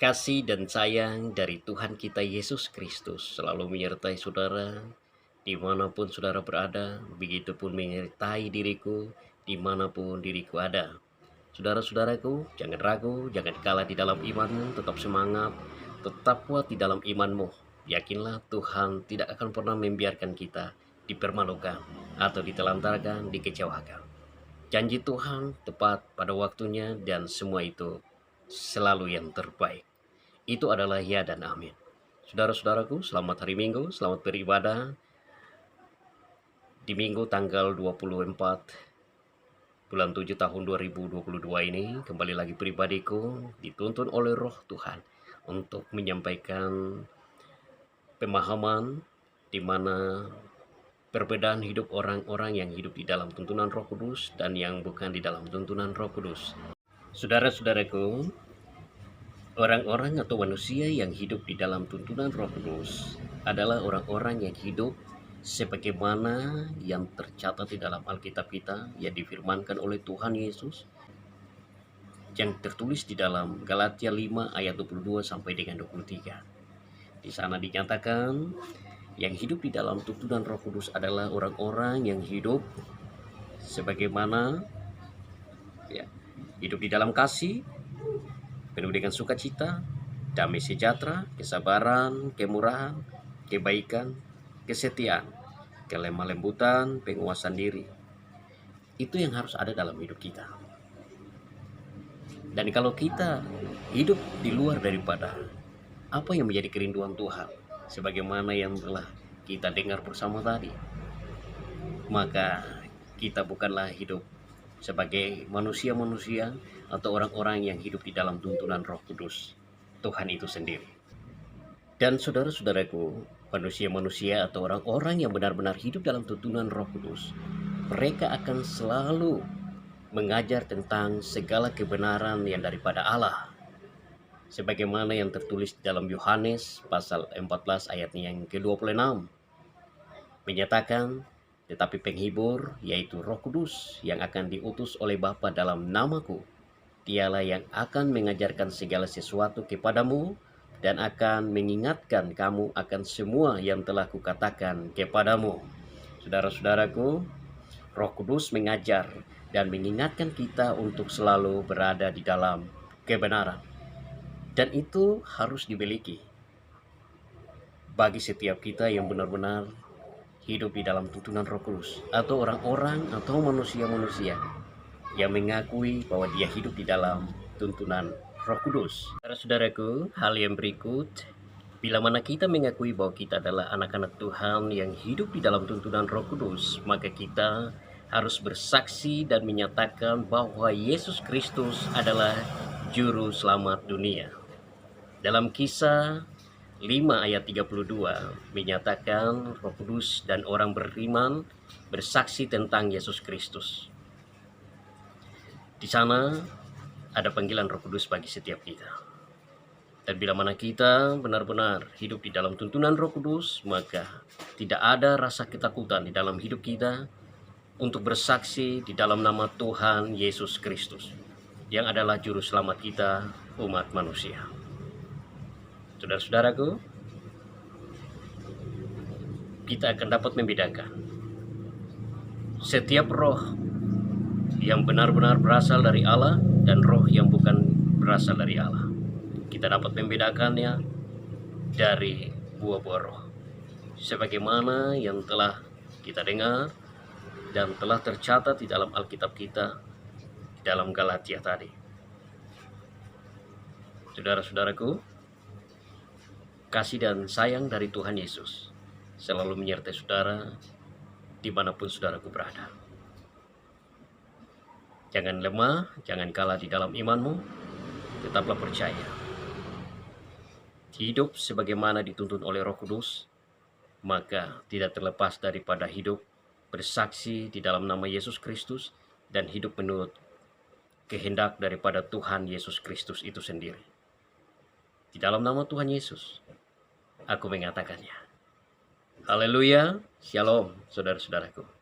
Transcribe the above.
Kasih dan sayang dari Tuhan kita Yesus Kristus selalu menyertai saudara dimanapun saudara berada, begitupun menyertai diriku dimanapun diriku ada. Saudara-saudaraku, jangan ragu, jangan kalah di dalam imanmu, tetap semangat, tetap kuat di dalam imanmu. Yakinlah Tuhan tidak akan pernah membiarkan kita dipermalukan atau ditelantarkan, dikecewakan. Janji Tuhan tepat pada waktunya dan semua itu selalu yang terbaik. Itu adalah ya dan amin. Saudara-saudaraku, selamat hari Minggu, selamat beribadah di Minggu tanggal 24 bulan 7 tahun 2022 ini. Kembali lagi pribadiku dituntun oleh Roh Tuhan untuk menyampaikan pemahaman di mana perbedaan hidup orang-orang yang hidup di dalam tuntunan Roh Kudus dan yang bukan di dalam tuntunan Roh Kudus. Saudara-saudaraku, orang-orang atau manusia yang hidup di dalam tuntunan Roh Kudus adalah orang-orang yang hidup sebagaimana yang tercatat di dalam Alkitab kita, yang difirmankan oleh Tuhan Yesus, yang tertulis di dalam Galatia 5 ayat 22 sampai dengan 23. Di sana dinyatakan yang hidup di dalam tuntunan Roh Kudus adalah orang-orang yang hidup sebagaimana hidup di dalam kasih, penuh dengan sukacita, damai sejahtera, kesabaran, kemurahan, kebaikan, kesetiaan, kelemah lembutan, penguasaan diri. Itu yang harus ada dalam hidup kita. Dan kalau kita hidup di luar daripada apa yang menjadi kerinduan Tuhan, sebagaimana yang telah kita dengar bersama tadi, maka kita bukanlah hidup sebagai manusia-manusia atau orang-orang yang hidup di dalam tuntunan Roh Kudus, Tuhan itu sendiri. Dan saudara-saudaraku, manusia-manusia atau orang-orang yang benar-benar hidup dalam tuntunan Roh Kudus, mereka akan selalu mengajar tentang segala kebenaran yang daripada Allah. Sebagaimana yang tertulis dalam Yohanes pasal 14 ayatnya yang ke-26. Menyatakan, tetapi penghibur, yaitu Roh Kudus yang akan diutus oleh Bapa dalam namaku, dialah yang akan mengajarkan segala sesuatu kepadamu dan akan mengingatkan kamu akan semua yang telah kukatakan kepadamu. Saudara-saudaraku, Roh Kudus mengajar dan mengingatkan kita untuk selalu berada di dalam kebenaran. Dan itu harus dimiliki bagi setiap kita yang benar-benar hidup di dalam tuntunan Roh Kudus, atau orang-orang atau manusia-manusia yang mengakui bahwa dia hidup di dalam tuntunan Roh Kudus. Saudara-saudaraku, hal yang berikut, bila mana kita mengakui bahwa kita adalah anak-anak Tuhan yang hidup di dalam tuntunan Roh Kudus, maka kita harus bersaksi dan menyatakan bahwa Yesus Kristus adalah juru selamat dunia. Dalam Kisah 5 ayat 32 menyatakan Roh Kudus dan orang beriman bersaksi tentang Yesus Kristus. Di sana ada panggilan Roh Kudus bagi setiap kita. Dan bila mana kita benar-benar hidup di dalam tuntunan Roh Kudus, maka tidak ada rasa ketakutan di dalam hidup kita untuk bersaksi di dalam nama Tuhan Yesus Kristus, yang adalah juru selamat kita, umat manusia. Saudara-saudaraku, kita akan dapat membedakan setiap roh yang benar-benar berasal dari Allah dan roh yang bukan berasal dari Allah. Kita dapat membedakannya dari buah-buah roh, sebagaimana yang telah kita dengar dan telah tercatat di dalam Alkitab kita, di dalam Galatia tadi. Saudara-saudaraku, kasih dan sayang dari Tuhan Yesus selalu menyertai saudara dimanapun saudaraku berada. Jangan lemah, jangan kalah di dalam imanmu, tetaplah percaya. Hidup sebagaimana dituntun oleh Roh Kudus, maka tidak terlepas daripada hidup bersaksi di dalam nama Yesus Kristus dan hidup menurut kehendak daripada Tuhan Yesus Kristus itu sendiri. Di dalam nama Tuhan Yesus, aku mengatakannya. Haleluya, shalom saudara-saudaraku.